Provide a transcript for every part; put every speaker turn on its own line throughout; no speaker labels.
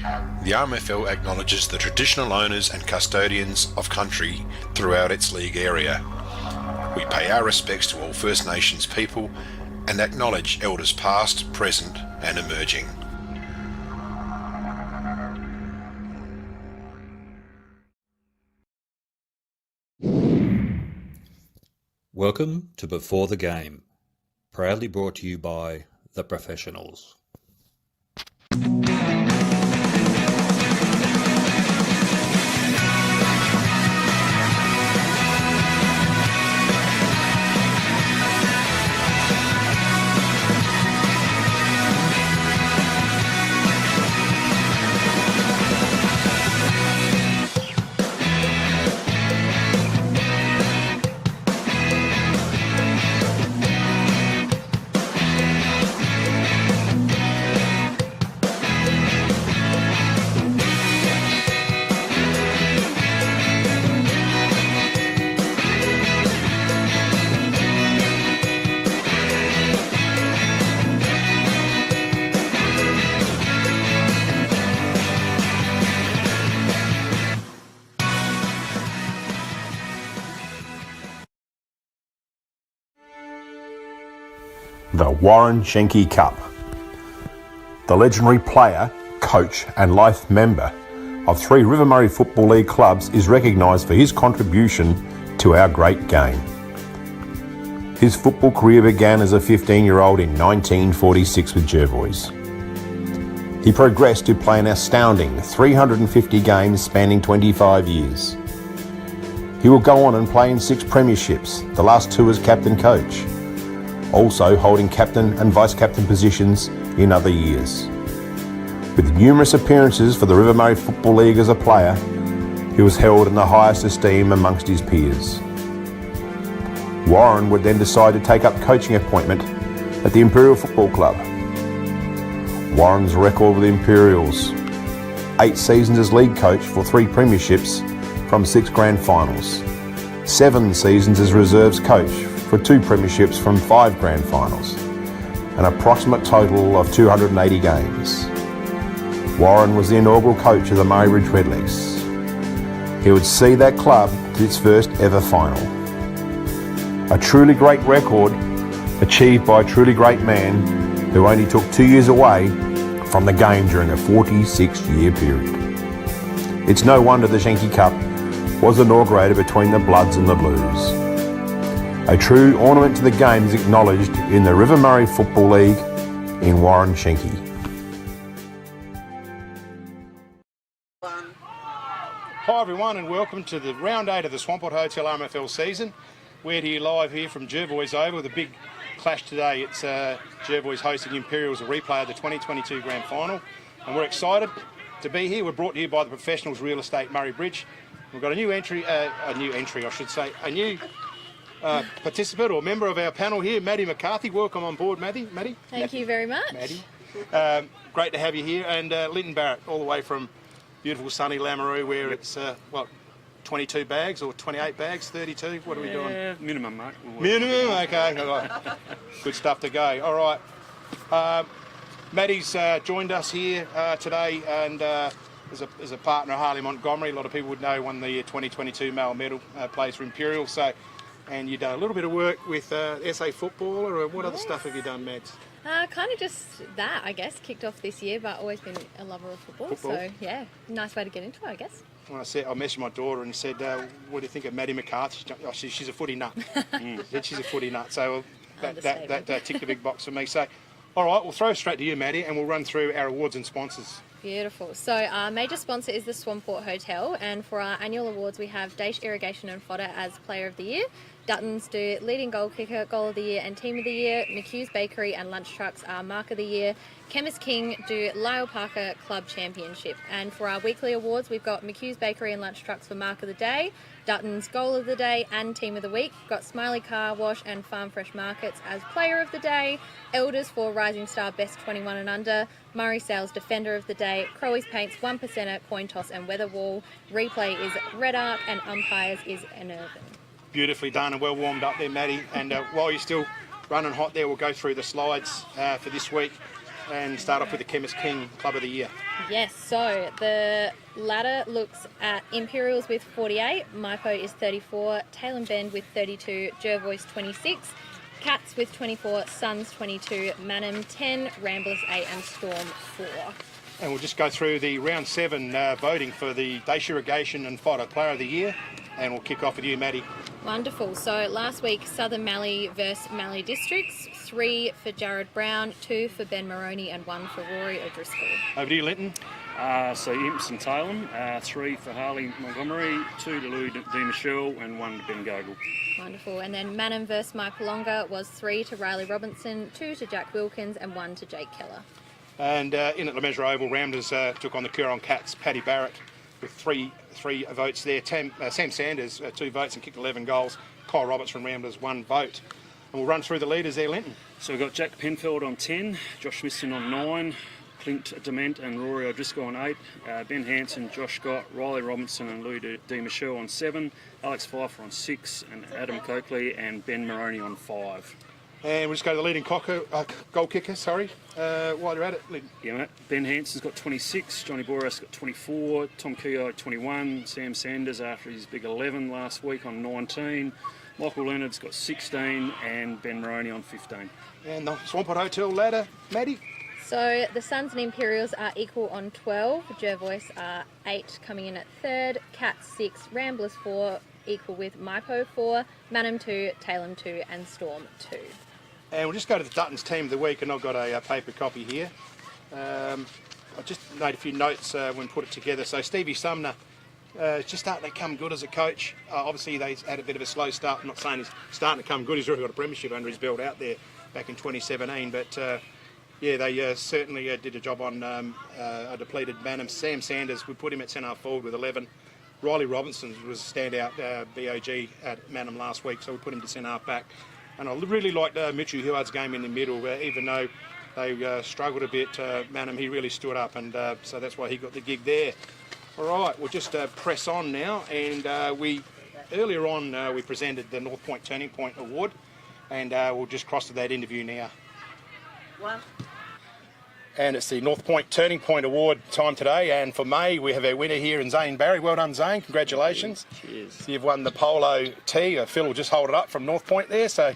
The RMFL acknowledges the traditional owners and custodians of country throughout its league area. We pay our respects to all First Nations people and acknowledge elders past, present and emerging.
Welcome to Before the Game, proudly brought to you by The Professionals.
The Warren Schenke Cup. The legendary player, coach and life member of 3 River Murray Football League clubs is recognised for his contribution to our great game. His football career began as a 15-year-old in 1946 with Jervois. He progressed to play an astounding 350 games spanning 25 years. He will go on and play in 6 premierships, the last 2 as captain-coach, also holding captain and vice-captain positions in other years. With numerous appearances for the River Murray Football League as a player, he was held in the highest esteem amongst his peers. Warren would then decide to take up coaching appointment at the Imperial Football Club. Warren's record with the Imperials: 8 seasons as league coach for 3 premierships from 6 grand finals, 7 seasons as reserves coach for 2 premierships from 5 grand finals, an approximate total of 280 games. Warren was the inaugural coach of the Murray Ridge Redlegs. He would see that club to its first ever final. A truly great record achieved by a truly great man who only took 2 years away from the game during a 46-year period. It's no wonder the Schenke Cup was inaugurated between the Bloods and the Blues. A true ornament to the game is acknowledged in the River Murray Football League in Warren Schenke.
Hi everyone and welcome to the round 8 of the Swamport Hotel RMFL season. We're here live here from Jervois Oval with a big clash today. It's Jervois hosting Imperials, a replay of the 2022 Grand Final, and we're excited to be here. We're brought to you by the Professionals Real Estate Murray Bridge. We've got a new participant or member of our panel here, Maddie McCarthy. Welcome on board, Maddie.
Thank you very much.
Maddie. Great to have you here. And Linton Barrett, all the way from beautiful sunny Lameroo, where it's, 22 bags or 28 bags, 32? What are we doing?
Minimum, mate.
Minimum? Okay. All right. Good stuff to go. All right. Maddie's joined us here today and as a partner of Harley Montgomery. A lot of people would know won the 2022 Male Medal, plays for Imperial. And you've done a little bit of work with SA Footballer, or what other stuff have you done, Mads?
Kind of just that, I guess. Kicked off this year, but always been a lover of football. So, yeah, nice way to get into it, I guess.
When I messaged my daughter and said, what do you think of Maddie McCarthy? She's a footy nut. She's a footy nut. So that ticked a big box for me. So, all right, we'll throw straight to you, Maddie, and we'll run through our awards and sponsors.
Beautiful. So our major sponsor is the Swamport Hotel, and for our annual awards we have Daesh Irrigation and Fodder as Player of the Year. Duttons do Leading Goal Kicker, Goal of the Year and Team of the Year. McHugh's Bakery and Lunch Trucks are Mark of the Year. Chemist King do Lyle Parker Club Championship. And for our weekly awards, we've got McHugh's Bakery and Lunch Trucks for Mark of the Day, Dutton's Goal of the Day and Team of the Week. We've got Smiley Car Wash and Farm Fresh Markets as Player of the Day, Elders for Rising Star Best 21 and Under, Murray Sales Defender of the Day, Crowy's Paints 1%er, Coin Toss and Weather Wall. Replay is Red Arc and Umpires is an Urban.
Beautifully done and well warmed up there, Maddie. And while you're still running hot there, we'll go through the slides for this week. and start off with the Chemist King Club of the Year.
Yes, so the ladder looks at Imperials with 48, Maipo is 34, Tailem Bend with 32, Jervois 26, Cats with 24, Suns 22, Manum 10, Ramblers 8 and Storm 4.
And we'll just go through the round 7 voting for the Dace Irrigation and Fodder Player of the Year, and we'll kick off with you, Maddie.
Wonderful. So last week, Southern Mallee versus Mallee Districts, 3 for Jared Brown, 2 for Ben Maroney and 1 for Rory O'Driscoll.
Over to you, Linton.
So Imps and Tailem, 3 for Harley Montgomery, 2 to Louis D. Michelle and 1 to Ben Gogel.
Wonderful. And then Manum versus Maipolonga was 3 to Riley Robinson, 2 to Jack Wilkins and 1 to Jake Keller.
And in at the Measure Oval, Ramblers took on the Coorong Cats, Paddy Barrett, with three votes there. Sam Sanders, 2 votes and kicked 11 goals. Kyle Roberts from Ramblers, 1 vote. And we'll run through the leaders there, Linton.
So we've got Jack Penfield on 10, Josh Smithson on 9, Clint Dement and Rory O'Driscoll on 8, Ben Hanson, Josh Scott, Riley Robinson and Louis D. Michelle on 7, Alex Pfeiffer on 6, and Adam Coakley and Ben Maroney on 5.
And we'll just go to the leading goal kicker, while you're at it, Linton.
Yeah, mate. Ben Hanson's got 26, Johnny Boras got 24, Tom Keogh 21, Sam Sanders after his big 11 last week on 19, Michael Leonard's got 16 and Ben Maroney on 15.
And the Swampot Hotel ladder, Maddie.
So the Suns and Imperials are equal on 12, Jervois are 8 coming in at 3rd, Cats 6, Ramblers 4 equal with Maipo 4, Manum 2, Tailem 2 and Storm 2.
And we'll just go to the Duttons Team of the Week, and I've got a paper copy here. I just made a few notes when put it together. So Stevie Sumner is just starting to come good as a coach. Obviously they had a bit of a slow start. I'm not saying he's starting to come good. He's already got a premiership under his belt out there back in 2017. But yeah, they certainly did a job on a depleted Manum. Sam Sanders, we put him at centre forward with 11. Riley Robinson was a standout BOG at Manum last week, so we put him to centre half back. And I really liked Mitchell Huard's game in the middle, even though they struggled a bit. Manum, he really stood up, and so that's why he got the gig there. All right, we'll just press on now. And earlier on we presented the North Point Turning Point Award, and we'll just cross to that interview now. And it's the North Point Turning Point Award time today, and for May we have our winner here in Zane Barry. Well done, Zane, congratulations.
Cheers.
So you've won the Polo Tee. Phil will just hold it up from North Point there, so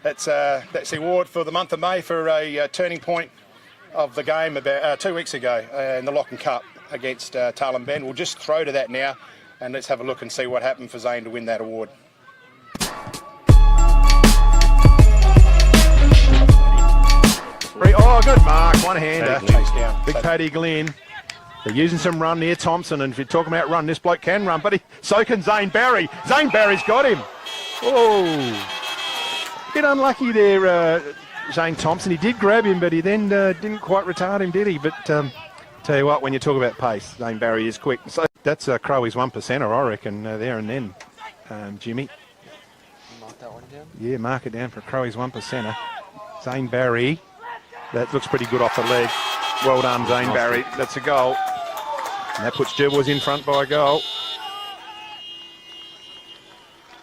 that's the award for the month of May for a turning point of the game about 2 weeks ago in the Lock and Cup against Tailem Bend. We'll just throw to that now, and let's have a look and see what happened for Zane to win that award. Oh, good mark, one-hander. Chase down. Big Paddy Glenn. They're using some run here, Thompson, and if you're talking about run, this bloke can run, but so can Zane Barry. Zane Barry's got him. Oh, bit unlucky there, Zane Thompson. He did grab him, but he then didn't quite retard him, did he? But tell you what, when you talk about pace, Zane Barry is quick. So that's Crowey's 1%er, I reckon, there and then, Jimmy.
Mark that one down?
Yeah, mark it down for Crowey's 1%er. Zane Barry. That looks pretty good off the leg. Well done, Zane Barry. That's a goal. And that puts Jervois in front by a goal.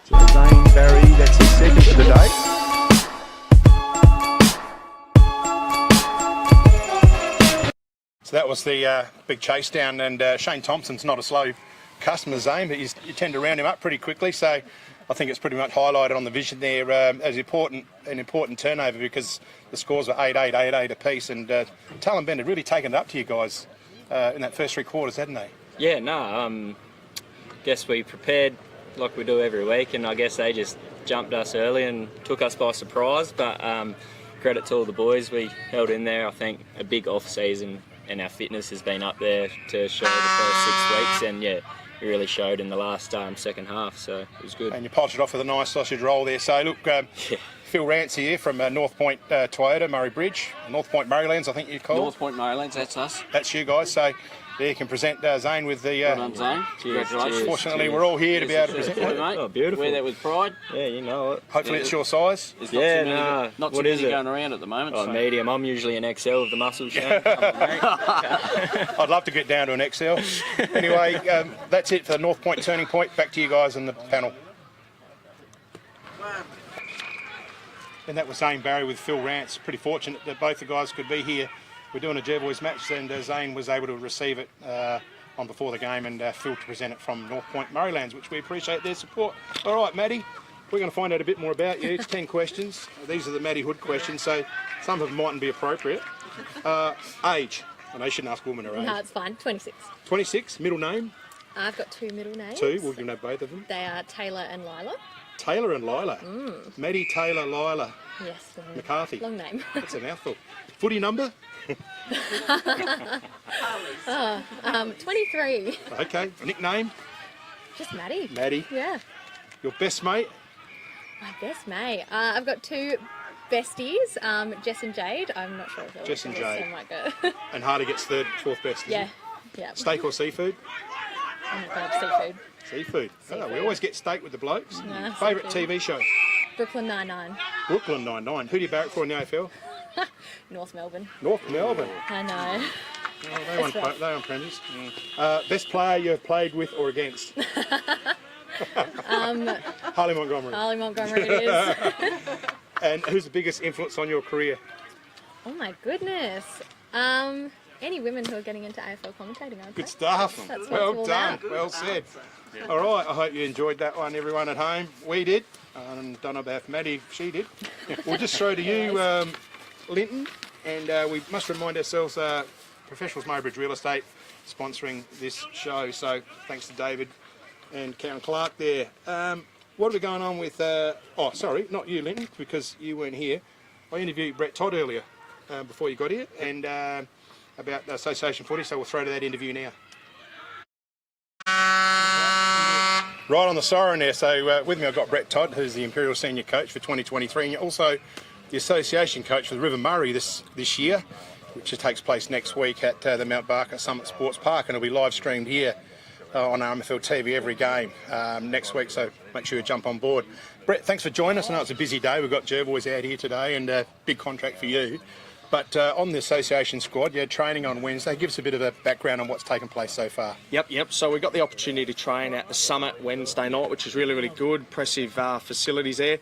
So Zane Barry, that's his second for the day. So that was the big chase down, and Shane Thompson's not a slow customer, Zane, but you tend to round him up pretty quickly. So I think it's pretty much highlighted on the vision there as an important turnover, because the scores were 8-8, 8-8 apiece, and Tailem Bend had really taken it up to you guys in that first 3 quarters, hadn't they?
Yeah, no, guess we prepared like we do every week, and I guess they just jumped us early and took us by surprise, but credit to all the boys. We held in there. I think a big off-season, and our fitness has been up there to show the first 6 weeks, and yeah, it really showed in the last second half, so it was good.
And you polished it off with a nice sausage roll there. So look, Phil Rance here from North Point Toyota, Murray Bridge, North Point Murraylands, I think you call it.
North Point Murraylands, that's us.
That's you guys. So there you can present Zane with the...
Well done, Zane. Congratulations.
Fortunately, we're all here to be able to present it.
Mate.
Oh, beautiful.
Wear that with pride.
Yeah, you know it.
Hopefully it's your size.
There's
What
not too many
is it?
going around at the moment.
Oh,
so.
medium. I'm usually an XL with the muscles shown.
I'd love to get down to an XL. Anyway, that's it for the North Point Turning Point. Back to you guys in the panel. And that was Zane Barry with Phil Rance. Pretty fortunate that both the guys could be here we're doing a Jervois match, and Zane was able to receive it on before the game, and Phil to present it from North Point Murraylands, which we appreciate their support. All right, Maddie, we're going to find out a bit more about you. It's 10 questions. These are the Maddie Hood questions, so some of them mightn't be appropriate. Age. I know you shouldn't ask a woman her age.
No, it's fine. 26.
26. Middle name?
I've got 2 middle names.
2. Well, you know both of them.
They are Taylor and Lila.
Taylor and Lila. Maddie, Taylor, Lila.
Yes.
McCarthy.
Long name.
That's a mouthful. Footy number?
23.
Okay. Nickname?
Just Maddie.
Maddie.
Yeah.
Your best mate?
My best mate. I've got 2 besties, Jess and Jade. I'm not sure if they'll
Jess and
listen to this,
Jade.
so I might go.
And Hardy gets 3rd, 4th best. Isn't
Yeah.
it?
Yeah.
Steak or seafood?
Oh my god, seafood.
Seafood. Oh, we always get steak with the blokes.
Nah,
Favourite
seafood.
TV show?
Brooklyn Nine-Nine.
Brooklyn Nine-Nine. Who do you barrack for in the AFL?
North Melbourne.
North Melbourne.
I know.
Oh, they won premiers. Best player you've played with or against? Harley Montgomery.
Harley Montgomery it is.
And who's the biggest influence on your career?
Oh my goodness. Any women who are getting into AFL commentating, I'd
Good
say.
stuff.
That's what
Well
it's all
done.
about.
Well said. All right. I hope you enjoyed that one, everyone at home. We did. And don't know about Maddie if she did. We'll just throw to you, Linton, and we must remind ourselves Professionals Mowbridge Real Estate sponsoring this show. So thanks to David and Karen Clark there. What are we going on with... oh, sorry, not you, Linton, because you weren't here. I interviewed Brett Todd earlier before you got here, and about association footy, so we'll throw to that interview now. Right on the siren there. So with me I've got Brett Todd, who's the Imperial Senior Coach for 2023, and also the Association Coach for the River Murray this year, which takes place next week at the Mount Barker Summit Sports Park, and it'll be live streamed here on RMFLTV every game next week, so make sure you jump on board. Brett, thanks for joining us. I know it's a busy day. We've got Jervois out here today, and a big contract for you. But on the association squad, you had training on Wednesday. Give us a bit of a background on what's taken place so far.
Yep. So we got the opportunity to train at the Summit Wednesday night, which is really, really good. Impressive facilities there.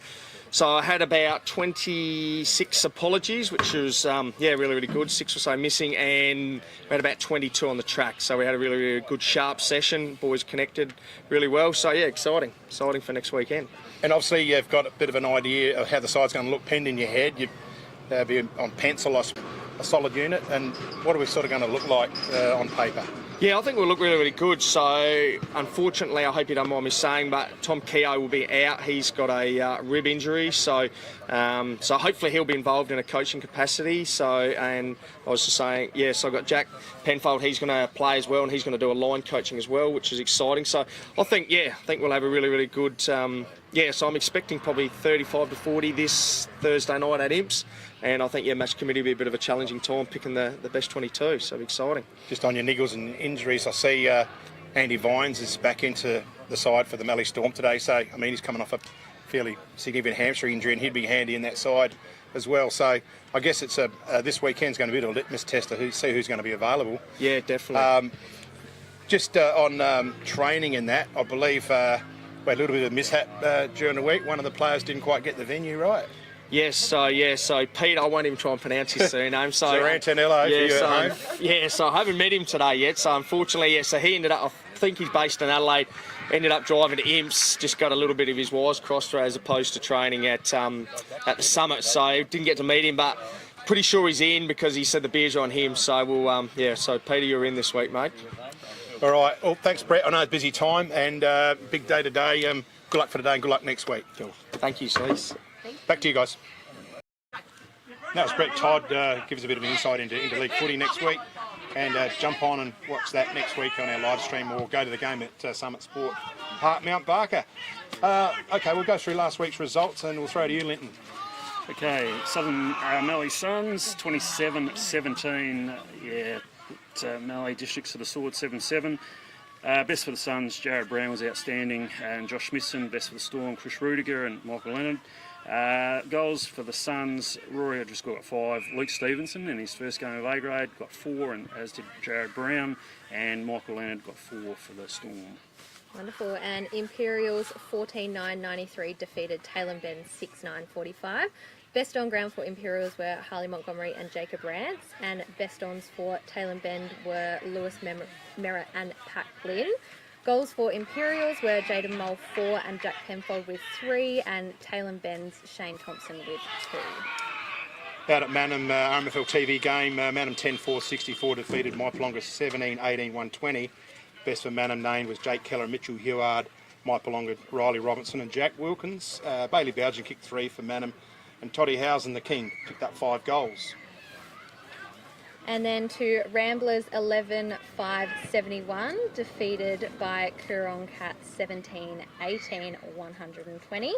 So I had about 26 apologies, which was, really, really good. 6 or so missing, and we had about 22 on the track. So we had a really, really good, sharp session. Boys connected really well. So, yeah, exciting for next weekend.
And obviously you've got a bit of an idea of how the side's going to look penned in your head. You'd be on pencil, a solid unit. And what are we sort of going to look like on paper?
Yeah, I think we'll look really, really good. So, unfortunately, I hope you don't mind me saying, but Tom Keogh will be out. He's got a rib injury, so hopefully he'll be involved in a coaching capacity. So, and I was just saying, so I've got Jack Penfold. He's going to play as well, and he's going to do a line coaching as well, which is exciting. So, I think we'll have a really, really good. So I'm expecting probably 35 to 40 this Thursday night at Imps. And I think, match committee will be a bit of a challenging time picking the best 22, so exciting.
Just on your niggles and injuries, I see Andy Vines is back into the side for the Mallee Storm today. So, I mean, he's coming off a fairly significant hamstring injury, and he'd be handy in that side as well. So, I guess it's this weekend's going to be a litmus test to see who's going to be available.
Yeah, definitely.
Just on training and that, I believe we had a little bit of a mishap during the week. One of the players didn't quite get the venue right.
Yes, so Pete, I won't even try and pronounce his surname. So
Zarantanello for you at home?
So I haven't met him today yet. So unfortunately, so he ended up, I think he's based in Adelaide, ended up driving to Imps, just got a little bit of his wires crossed as opposed to training at the Summit. So didn't get to meet him, but pretty sure he's in because he said the beers are on him. So we'll, so Peter, you're in this week, mate.
All right. Well, thanks, Brett. I know it's a busy time and big day today. Good luck for today and good luck next week.
Cool. Thank you, Cease.
Back to you guys. That was Brett Todd. Gives a bit of an insight into league footy next week. And jump on and watch that next week on our live stream, or go to the game at Summit Sport Park, Mount Barker. Okay, we'll go through last week's results and we'll throw to you, Linton.
Okay, Southern Mallee Suns 27-17. Mallee Districts of the Sword 7-7. Best for the Suns, Jared Brown was outstanding, and Josh Smithson. Best for the Storm, Chris Rudiger and Michael Leonard. Goals for the Suns, Rory just got 5. Luke Stevenson in his first game of A grade got 4, and as did Jared Brown, and Michael Leonard got 4 for the Storm.
Wonderful. And Imperials 14-9-93 defeated Taylor and Ben 6-9-45. Best on ground for Imperials were Harley Montgomery and Jacob Rance, and best ons for Taylor Bend were Lewis Merritt and Pat Glynn. Goals for Imperials were Jaden Mole 4 and Jack Penfold with 3, and Taylor Bend's Shane Thompson with 2.
Out at Manham, RMFLTV game, Manham 10-4-64 defeated Maipolonga 17-18-120. Best for Manham named was Jake Keller, Mitchell Heward, Maipolonga, Riley Robinson and Jack Wilkins. Bailey Bowden kicked 3 for Manham, and Toddy Housen, the king, picked up 5 goals.
And then to Ramblers 11-5-71, defeated by Coorong Cats 17-18-120.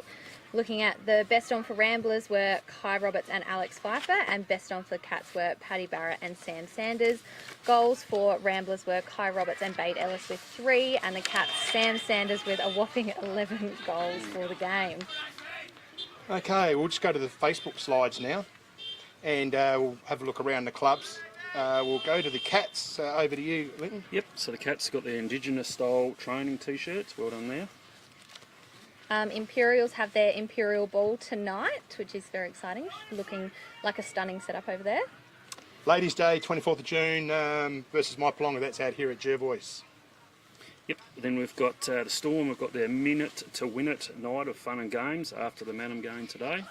Looking at the best on for Ramblers were Kai Roberts and Alex Pfeiffer, and best on for Cats were Paddy Barrett and Sam Sanders. Goals for Ramblers were Kai Roberts and Bade Ellis with 3, and the Cats Sam Sanders with a whopping 11 goals for the game.
Okay, we'll just go to the Facebook slides now, and we'll have a look around the clubs. We'll go to the Cats. Over to you, Linton.
Yep, so the Cats got their Indigenous style training t-shirts. Well done there.
Imperials have their Imperial Ball tonight, which is very exciting. Looking like a stunning setup over there.
Ladies' Day, 24th of June versus Maipolonga. That's out here at Jervois.
Yep, then we've got the Storm. We've got their minute to win it night of fun and games after the Manham game today.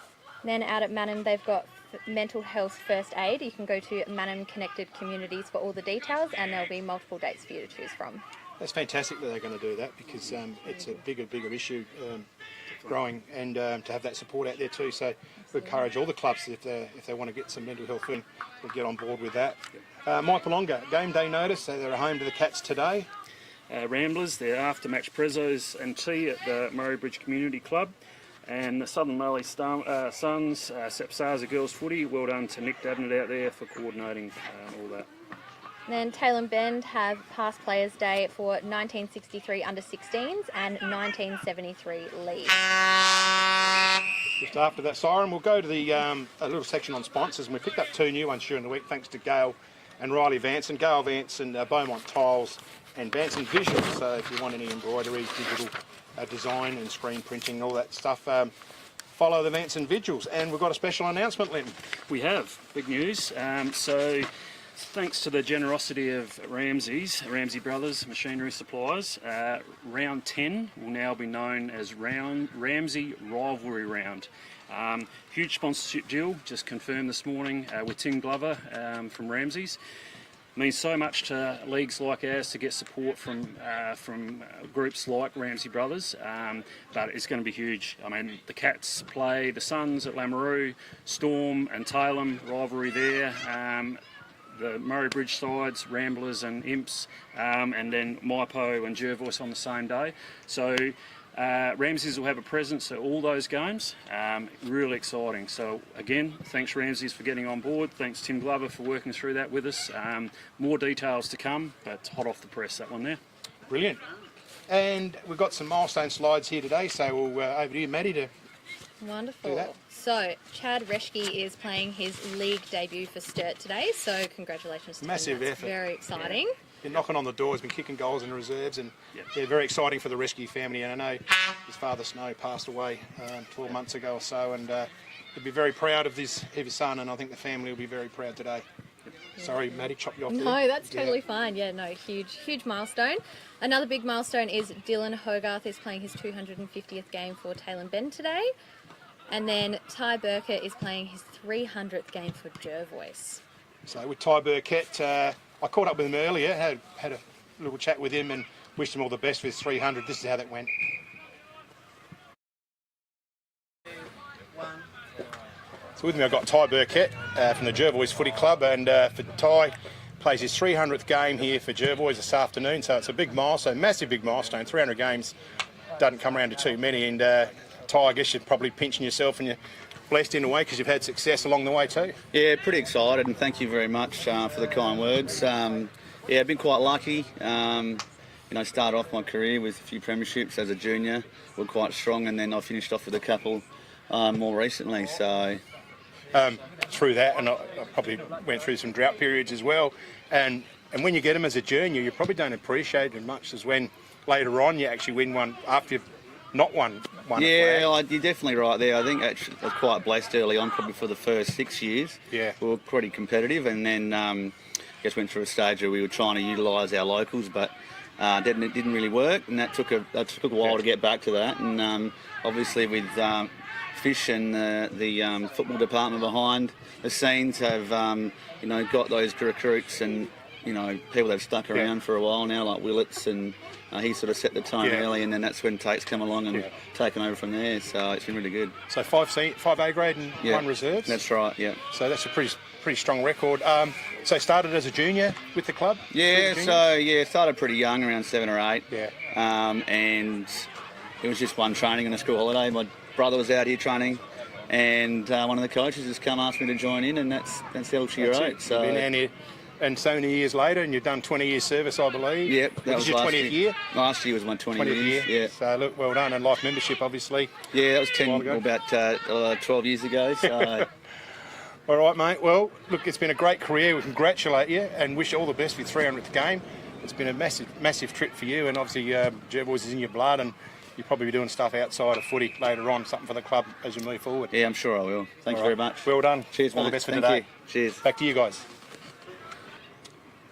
Then out at Manham, they've got mental health first aid. You can go to Manham Connected Communities for all the details, and there'll be multiple dates for you to choose from.
That's fantastic that they're going to do that, because it's a bigger issue growing, and to have that support out there too. So we encourage all the clubs, if they want to get some mental health in, to get on board with that. Maipolonga, game day notice, so they're home to the Cats today.
Ramblers, their after-match prezos and tea at the Murray Bridge Community Club. And the Southern Mallee Suns, Sepsaza Girls Footy, well done to Nick Dabnett out there for coordinating all that.
Then Taylor Bend have past Players Day for 1963 under-16s and 1973 league.
Just after that siren, we'll go to the a little section on sponsors, and we picked up 2 new ones during the week, thanks to Gail and Riley Vance, and Gail Vance and Beaumont Tiles and Vance and Visual. So if you want any embroidery, digital design and screen printing, all that stuff, follow the Vance and Vigils. And we've got a special announcement, Linton.
We have big news. So thanks to the generosity of Ramsey Brothers Machinery Suppliers, round 10 will now be known as Ramsey Rivalry Round. Huge sponsorship deal just confirmed this morning with Tim Glover from Ramsey's. Means so much to leagues like ours to get support from groups like Ramsey Brothers, but it's going to be huge. I mean, the Cats play the Suns at Lameroo, Storm and Tailem, rivalry there. The Murray Bridge sides, Ramblers and Imps, and then Maipo and Jervois on the same day. So Ramsey's will have a presence at all those games. Really exciting. So again, thanks Ramsey's for getting on board. Thanks Tim Glover for working through that with us. More details to come, but hot off the press, that one there.
Brilliant. And we've got some milestone slides here today, so we'll over to you, Maddie, to
Wonderful.
do that.
So Chad Reschke is playing his league debut for Sturt today, so congratulations to him.
Massive
That's
effort.
very exciting.
Been knocking on the door, he's been kicking goals in the reserves, and yeah, very exciting for the Reschke family. And I know his father Snow passed away 12 months ago or so, and he'll be very proud of his son, and I think the family will be very proud today. Sorry, Maddie, chop you off there.
No, that's totally fine. Yeah, no, huge milestone. Another big milestone is Dylan Hogarth is playing his 250th game for Taylor Bend today. And then Ty Burkett is playing his 300th game for Jervois.
So with Ty Burkett, I caught up with him earlier, had a little chat with him and wished him all the best for his 300. This is how that went. So with me I've got Ty Burkett from the Jervois Footy Club, and for Ty, plays his 300th game here for Jervois this afternoon, so it's a big milestone, massive big milestone. 300 games doesn't come around to too many, and Ty, I guess you're probably pinching yourself and you're blessed in a way because you've had success along the way too.
Yeah, pretty excited, and thank you very much for the kind words. Yeah, I've been quite lucky. Started off my career with a few premierships as a junior. We're quite strong, and then I finished off with a couple more recently. So
through that, and I probably went through some drought periods as well. And when you get them as a junior, you probably don't appreciate it as much as when later on you actually win one after you've not won a flag.
You're definitely right there. I think actually I was quite blessed early on, probably for the first 6 years.
Yeah.
We were pretty competitive, and then I guess went through a stage where we were trying to utilise our locals, but it didn't really work, and that took a while to get back to that. And obviously with Fish and the football department behind the scenes have got those recruits and people that have stuck around for a while now, like Willits, and he sort of set the tone early, and then that's when Tate's come along and taken over from there. So it's been really good.
So 5A grade and 1 reserves.
That's right. Yeah.
So that's a pretty strong record. So started as a junior with the club.
Yeah. Started pretty young, around 7 or 8.
Yeah.
And it was just one training on a school holiday. My brother was out here training, and one of the coaches has come asked me to join in, and that's how she wrote. So.
You've been down here, and so many years later, and you've done 20 years service, I believe.
Yep, that was
your
last
20th year.
Last year was my 20th year. Yeah.
So look, well done, and life membership, obviously.
Yeah, that was about 12 years ago. So.
All right, mate. Well, look, it's been a great career. We congratulate you and wish you all the best with 300th game. It's been a massive trip for you, and obviously Jervois is in your blood, and you'll probably be doing stuff outside of footy later on, something for the club as you move forward.
Yeah, I'm sure I will. Thank you very much.
Well done.
Cheers,
all
mate.
The best for
Thank
today.
You. Cheers.
Back to you guys.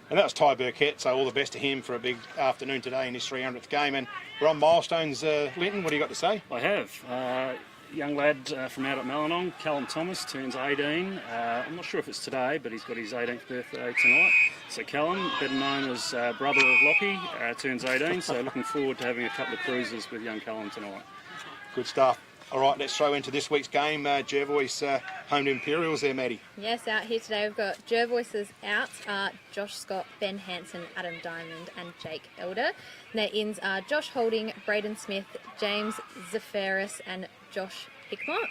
And that was Ty Burkett, so all the best to him for a big afternoon today in his 300th game. And we're on milestones, Linton. What do you got to say?
I have. Young lad from out at Mallinong, Callum Thomas, turns 18. I'm not sure if it's today, but he's got his 18th birthday tonight. So Callum, better known as brother of Lockie, turns 18. So looking forward to having a couple of cruises with young Callum tonight.
Good stuff. All right, let's throw into this week's game. Jervois home to Imperials there, Maddie.
Yes, out here today we've got Jervois's outs are Josh Scott, Ben Hansen, Adam Diamond and Jake Elder. And their ins are Josh Holding, Braden Smith, James Zafaris and Josh Hickmott.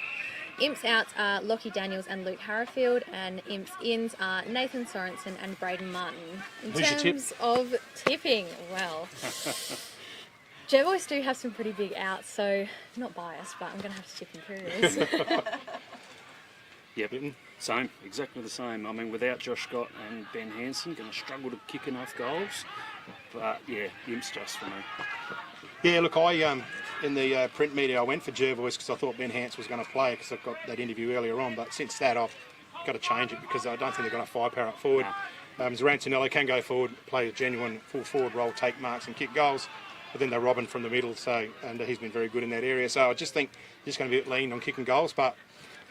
Imps outs are Lockie Daniels and Luke Harrafield, and Imps ins are Nathan Sorensen and Braden Martin.
Who's your tip?
Of tipping, well... Jervois do have some pretty big outs, so not biased, but I'm going to have to tip Imperials.
Yep, same, exactly the same. I mean, without Josh Scott and Ben Hansen, going to struggle to kick enough goals. But yeah, Imps just for me.
Yeah, look, I in the print media I went for Jervois because I thought Ben Hansen was going to play because I've got that interview earlier on. But since that, I've got to change it because I don't think they're going to firepower up forward. Zarantinelli can go forward, play a genuine full forward role, take marks and kick goals. But then they're robbing from the middle, and he's been very good in that area. So I just think he's going to be a bit lean on kicking goals, but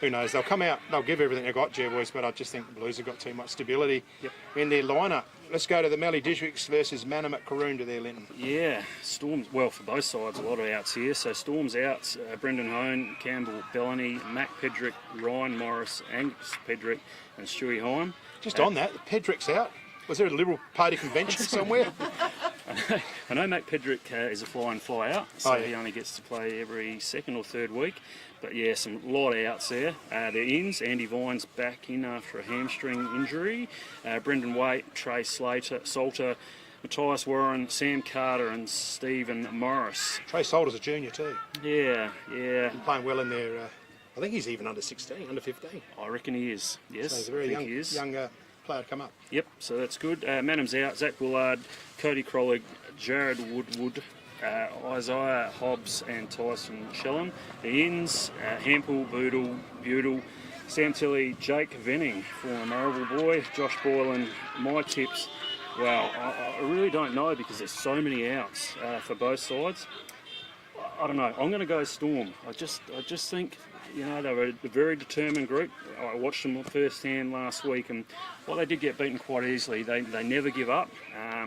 who knows? They'll come out, they'll give everything they've got, Jervois, but I just think the Blues have got too much stability in their lineup. Let's go to the Mallee Districts versus Manum at Karoonda there, Linton.
Yeah, Storms, well, for both sides, a lot of outs here. So Storms outs, Brendan Hone, Campbell Bellany, Mac Pedrick, Ryan Morris, Angus Pedrick and Stewie Heim.
Just on that, Pedrick's out. Was there a Liberal Party convention somewhere?
I know Mac Pedrick is a fly in, fly out, so he only gets to play every second or third week. But yeah, some lot of outs there. They're ins. Andy Vines back in after a hamstring injury. Brendan Waite, Trey Salter, Matthias Warren, Sam Carter and Stephen Morris.
Trey Salter's a junior too.
Yeah.
He's playing well in there. I think he's even under 16, under 15.
I reckon he is, yes.
So he's a very young player to come up.
Yep, so that's good. Manum's out. Zach Bullard, Cody Krolig, Jared Woodwood, Isaiah Hobbs and Tyson Shellen. The ins, Hempel, Boodle, Sam Tilley, Jake Venning, former Marrable boy, Josh Boylan. My tips, well, I really don't know because there's so many outs for both sides. I don't know. I'm going to go Storm. I just think, you know, they were a very determined group. I watched them firsthand last week, and while they did get beaten quite easily, they never give up.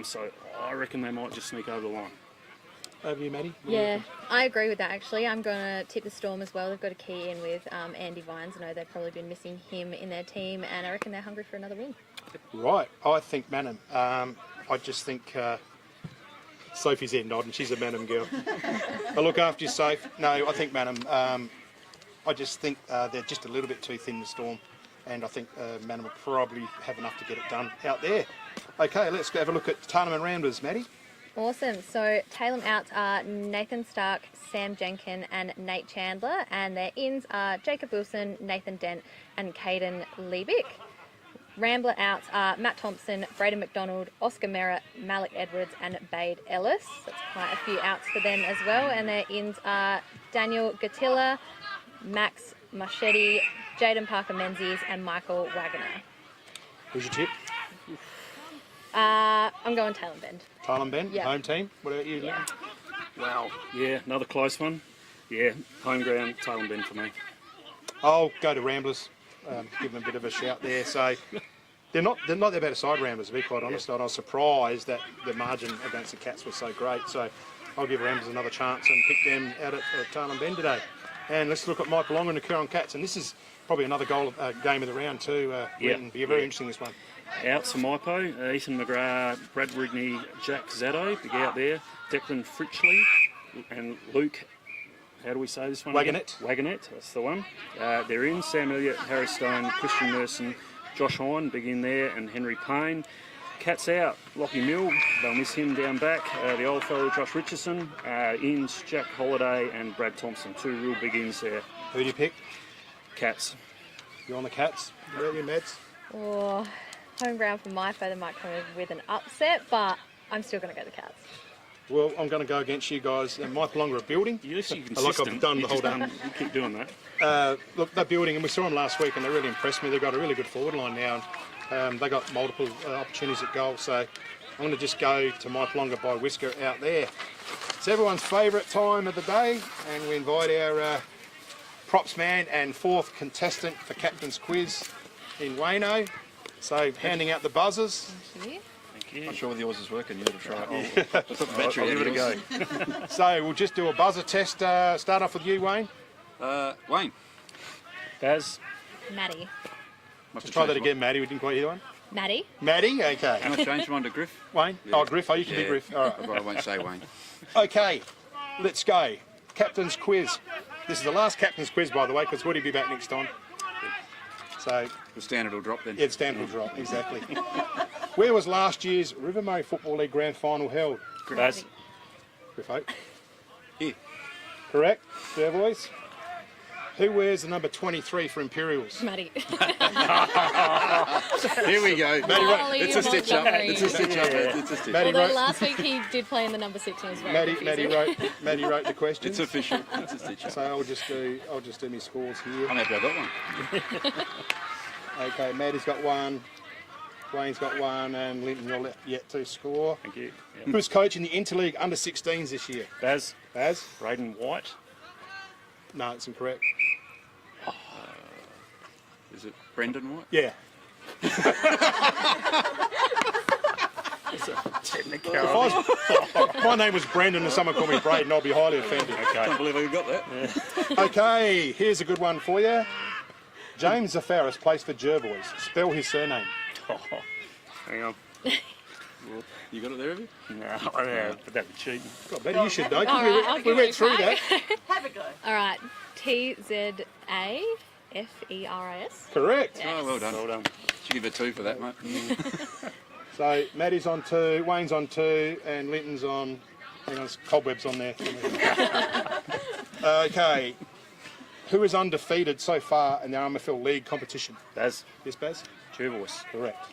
So I reckon they might just sneak over the line.
Over you, Maddie?
Yeah, I agree with that actually. I'm going to tip the Storm as well. They've got a key in with Andy Vines. I know they've probably been missing him in their team, and I reckon they're hungry for another win.
Right, I think Manum. I just think Sophie's there nodding. She's a Manum girl. I look after you, Soph. No, I think Manum. I just think they're just a little bit too thin, the Storm, and I think Manum will probably have enough to get it done out there. Okay, let's go have a look at tournament rounders, Maddie.
Awesome. So Tailem outs are Nathan Stark, Sam Jenkin and Nate Chandler, and their ins are Jacob Wilson, Nathan Dent and Caden Liebick. Rambler outs are Matt Thompson, Braden McDonald, Oscar Merritt, Malik Edwards and Bade Ellis. That's quite a few outs for them as well. And their ins are Daniel Gatilla, Max Marchetti, Jaden Parker-Menzies and Michael Wagner.
Who's your tip?
I'm going Taylor Bend.
Taylor Bend,
Yeah.
home team. What about you,
Yeah.
Wow. Yeah, another close one. Yeah, home ground, Tailem Bend for me.
I'll go to Ramblers. Give them a bit of a shout there. So they're not that bad a side, Ramblers, to be quite honest. I was surprised that the margin against the Cats was so great. So I'll give Ramblers another chance and pick them out at Tailem Bend today. And let's look at Mike Long and the Coorong Cats. And this is probably another game of the round too. Linton. Be very interesting, this one.
Out for Maipo, Ethan McGrath, Brad Rigney, Jack Zatto, big out there. Declan Fritchley and Luke, how do we say this one?
Wagonette.
Wagonette, that's the one. They're in. Sam Elliott, Harry Stone, Christian Merson, Josh Hine, big in there, and Henry Payne. Cats out, Lockie Mill, they'll miss him down back. The old fellow Josh Richardson, ins, Jack Holiday and Brad Thompson. Two real big ins there.
Who do you pick?
Cats.
You're on the Cats. Where are you, Mads?
Or home ground for Maipo, they might come in with an upset, but I'm still going to go the Cats.
Well, I'm going to go against you guys. Mike Longer are building.
You're consistent.
Like I've done the whole day.
You keep doing that.
Look, they're building, and we saw them last week, and they really impressed me. They've got a really good forward line now. They got multiple opportunities at goal, so I'm going to just go to Mike Longer by Whisker out there. It's everyone's favourite time of the day, and we invite our props man and fourth contestant for Captain's Quiz in Wayno. So handing out the buzzers.
Thank you.
Not sure whether yours is working. You got to try it.
Yeah.
Put the battery
I'll
in
give it a go. So we'll just do a buzzer test. Start off with you, Wayne.
Wayne.
Baz.
Maddie.
Just try that again, Maddie. We didn't quite hear one.
Maddie.
Maddie, okay.
Can I change mine to Griff?
Wayne?
Yeah.
Oh, Griff. Oh, you can be Griff. All right.
But I won't say Wayne.
Okay, let's go. Captain's Quiz. This is the last Captain's Quiz, by the way, because Woody will be back next time. So
The standard will drop then.
yeah, the standard will drop, exactly. Where was last year's River Murray Football League Grand Final held?
Baz.
Griff Oak.
Here.
Correct. Fair boys. Who wears the number 23 for Imperials?
Maddie.
Here we go.
Holy
It's a stitch up.
Montgomery.
It's a stitch up. It's a stitch
Maddie
up.
Although
wrote,
last week he did play in the number 6 and it was very confusing.
Maddie wrote the questions.
It's official. It's a stitch up.
So I'll just do my scores here.
I'm happy I got one.
Okay, Maddie's got one, Wayne's got one, and Linton, you're yet to score.
Thank you.
Who was coaching the Interleague under-16s this year?
Baz.
Baz?
Braden White.
No, it's incorrect.
Is it Brendan White?
Yeah. If my name was Brendan and someone called me Braden, I'd be highly offended.
I can't believe I got that.
Okay, here's a good one for you. James Zafaris plays for Jervois. Spell his surname.
Oh, hang on.
You got it there, have you?
No, yeah, but that'd be cheating.
God, Betty, you should know. 'cause
All right, I'll
we
give
went
it a
through
crack.
that.
All right. TZAFERIS.
Correct.
Yes.
Oh, well done.
Well done.
Should give it 2 for that, mate.
So Maddie's on 2, Wayne's on 2, and Linton's on. Hang on, there's cobwebs on there. Okay. Who is undefeated so far in the RMFL League competition?
Baz.
Yes, Baz?
Jervois.
Correct.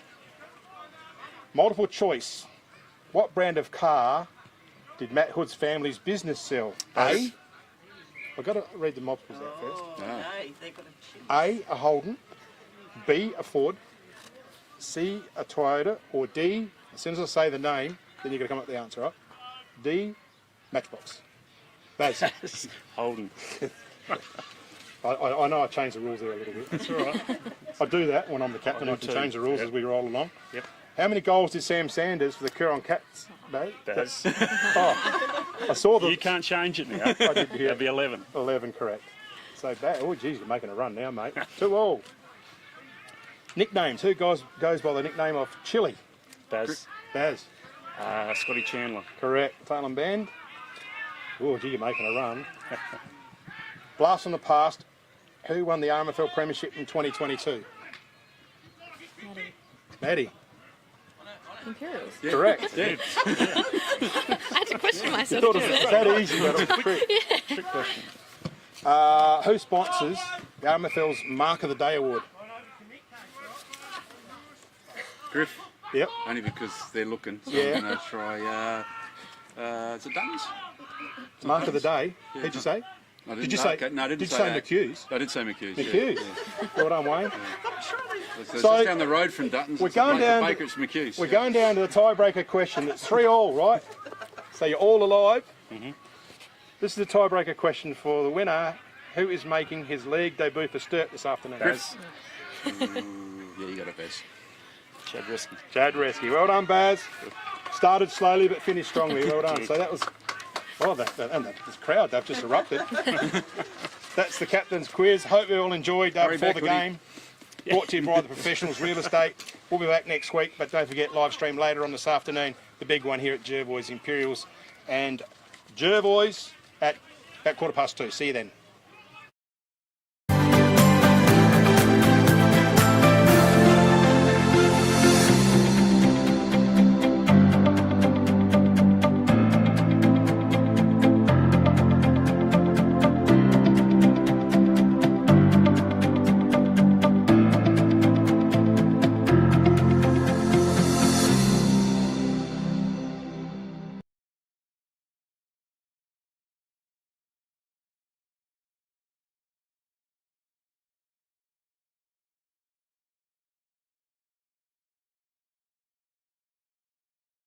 Multiple choice. What brand of car did Matt Hood's family's business sell?
Baz.
I've got to read the multiples out first.
No.
A Holden, B, a Ford, C, a Toyota, or D, as soon as I say the name, then you've got to come up with the answer, right? D, Matchbox. Baz.
Holden.
I know I changed the rules there a little bit.
That's all right.
I do that when I'm the captain. I can
too.
change the rules
Yep.
as we roll along.
Yep.
How many goals did Sam Sanders for the Coorong Cats? No?
Baz.
Oh, I saw the
You can't change it now.
I did hear
That'd be 11.
11 correct. So bad. Oh, geez, you're making a run now, mate. 2-all. Nicknames. Who goes by the nickname of Chili?
Baz.
Baz.
Scotty Chandler.
Correct. Tailem Bend. Oh, gee, you're making a run. Blast from the past. Who won the RMFL Premiership in 2022?
Maddie.
Maddie.
Imperials.
Correct.
Yeah.
I had to question myself.
Thought it
too.
was that easy, but it was trick question. Who sponsors the RMFL's Mark of the Day Award?
Griff.
Yep.
Only because they're looking. So
Yeah.
I'm going to try. Is it Duttons?
Mark of the day.
Yeah,
Who'd you
no.
say?
I didn't,
Did you
no,
say?
okay, no, I didn't
Did you
say
say
that.
McHugh's?
I did say McHugh's.
McHugh's.
Yeah.
Well done, Wayne.
So
So,
just down the road from Duttons.
we're
It's
going
like
down
the
to-
Baker, it's McHugh's.
We're going down to the tiebreaker question. It's 3-all, right? So you're all alive. This is the tiebreaker question for the winner. Who is making his league debut for Sturt this afternoon?
Griff. Yeah, you got it, Baz.
Chad Resky.
Chad Resky. Well done, Baz. Started slowly but finished strongly. Well done. So that was... Oh, this crowd, they've just erupted. That's the captain's quiz. Hope you all enjoyed
Hurry
before
back,
the game. Brought to you by the Professionals Real Estate. We'll be back next week, but don't forget, live stream later on this afternoon, the big one here at Jervois Imperials. And Jervois at 2:15. See you then.